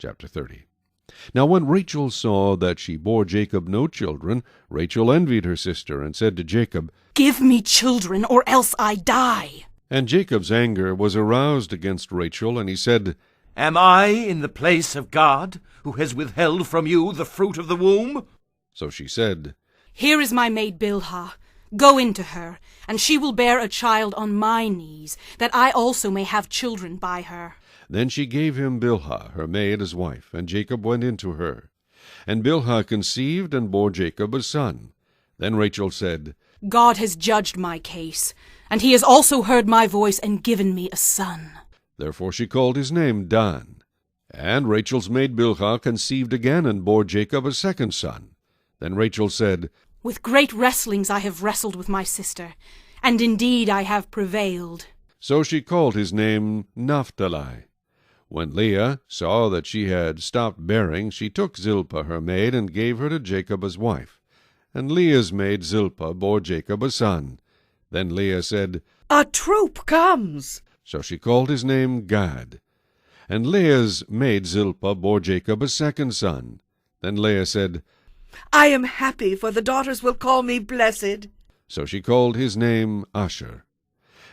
Chapter 30. Now when Rachel saw that she bore Jacob no children, Rachel envied her sister, and said to Jacob, "Give me children, or else I die." And Jacob's anger was aroused against Rachel, and he said, Am I in the place of God, who has withheld from you the fruit of the womb? So she said, "Here is my maid Bilhah. Go into her, and she will bear a child on my knees, that I also may have children by her." Then she gave him Bilhah, her maid, as wife, and Jacob went into her. And Bilhah conceived and bore Jacob a son. Then Rachel said, God has judged my case, and he has also heard my voice and given me a son. Therefore she called his name Dan. And Rachel's maid Bilhah conceived again and bore Jacob a second son. Then Rachel said, With great wrestlings I have wrestled with my sister, and indeed I have prevailed. So she called his name Naphtali. When Leah saw that she had stopped bearing, she took Zilpah her maid, and gave her to Jacob as wife. And Leah's maid Zilpah bore Jacob a son. Then Leah said, A troop comes. So she called his name Gad. And Leah's maid Zilpah bore Jacob a second son. Then Leah said, I am happy, for the daughters will call me blessed. So she called his name Asher.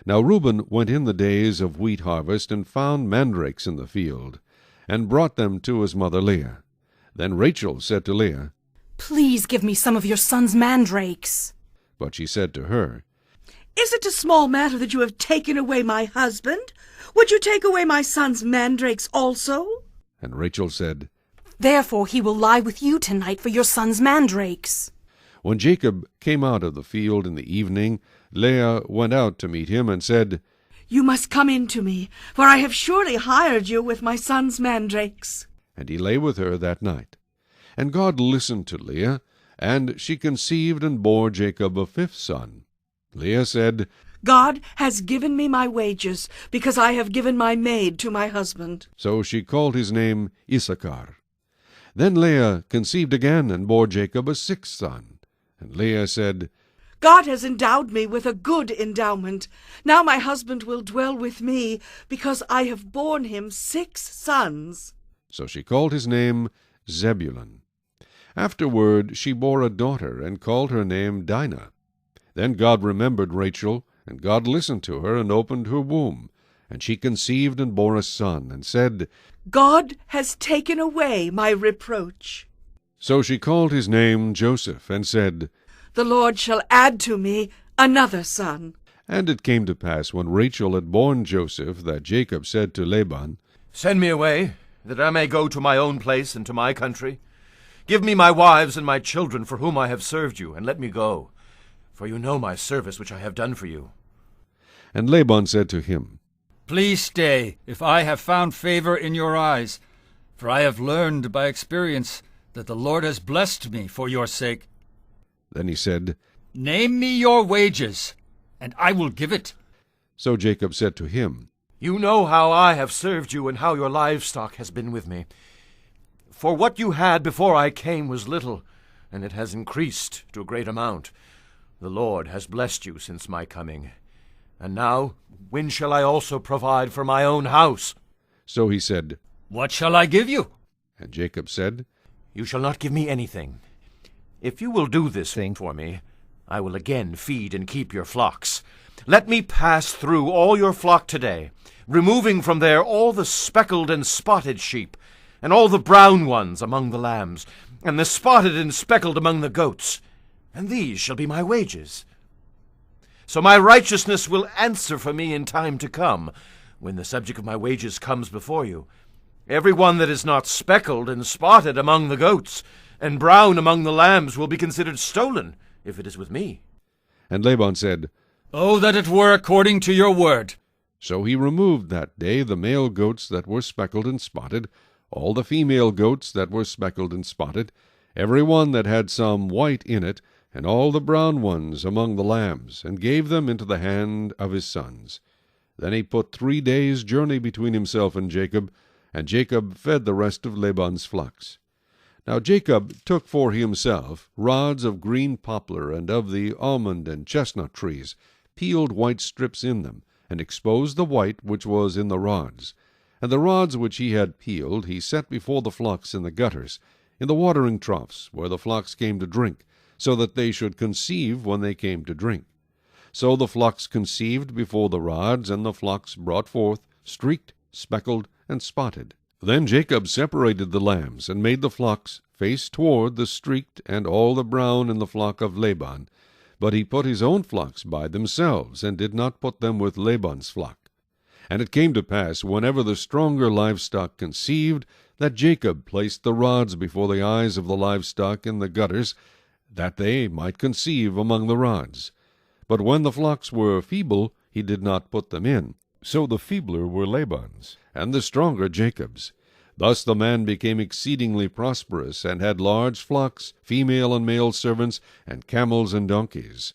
Now Reuben went in the days of wheat harvest, and found mandrakes in the field, and brought them to his mother Leah. Then Rachel said to Leah, Please give me some of your son's mandrakes. But she said to her, Is it a small matter that you have taken away my husband? Would you take away my son's mandrakes also? And Rachel said, Therefore he will lie with you tonight for your son's mandrakes. When Jacob came out of the field in the evening, Leah went out to meet him, and said, You must come in to me, for I have surely hired you with my son's mandrakes. And he lay with her that night. And God listened to Leah, and she conceived and bore Jacob a fifth son. Leah said, God has given me my wages, because I have given my maid to my husband. So she called his name Issachar. Then Leah conceived again, and bore Jacob a sixth son. And Leah said, God has endowed me with a good endowment. Now my husband will dwell with me, because I have borne him 6 sons. So she called his name Zebulun. Afterward she bore a daughter, and called her name Dinah. Then God remembered Rachel, and God listened to her, and opened her womb. And she conceived and bore a son, and said, God has taken away my reproach. So she called his name Joseph, and said, The Lord shall add to me another son. And it came to pass, when Rachel had borne Joseph, that Jacob said to Laban, Send me away, that I may go to my own place and to my country. Give me my wives and my children, for whom I have served you, and let me go. For you know my service which I have done for you. And Laban said to him, Please stay, if I have found favor in your eyes, for I have learned by experience that the Lord has blessed me for your sake. Then he said, Name me your wages, and I will give it. So Jacob said to him, You know how I have served you, and how your livestock has been with me. For what you had before I came was little, and it has increased to a great amount. The Lord has blessed you since my coming. And now, when shall I also provide for my own house? So he said, What shall I give you? And Jacob said, You shall not give me anything. If you will do this thing for me, I will again feed and keep your flocks. Let me pass through all your flock today, removing from there all the speckled and spotted sheep, and all the brown ones among the lambs, and the spotted and speckled among the goats. And these shall be my wages. So my righteousness will answer for me in time to come, when the subject of my wages comes before you. Every one that is not speckled and spotted among the goats, and brown among the lambs, will be considered stolen, if it is with me. And Laban said, Oh, that it were according to your word. So he removed that day the male goats that were speckled and spotted, all the female goats that were speckled and spotted, every one that had some white in it, and all the brown ones among the lambs, and gave them into the hand of his sons. Then he put 3 days' journey between himself and Jacob fed the rest of Laban's flocks. Now Jacob took for himself rods of green poplar, and of the almond and chestnut trees, peeled white strips in them, and exposed the white which was in the rods. And the rods which he had peeled he set before the flocks in the gutters, in the watering troughs, where the flocks came to drink, so that they should conceive when they came to drink. So the flocks conceived before the rods, and the flocks brought forth, streaked, speckled, and spotted. Then Jacob separated the lambs, and made the flocks face toward the streaked and all the brown in the flock of Laban. But he put his own flocks by themselves, and did not put them with Laban's flock. And it came to pass, whenever the stronger livestock conceived, that Jacob placed the rods before the eyes of the livestock in the gutters, that they might conceive among the rods. But when the flocks were feeble, he did not put them in. So the feebler were Laban's, and the stronger Jacob's. Thus the man became exceedingly prosperous, and had large flocks, female and male servants, and camels and donkeys.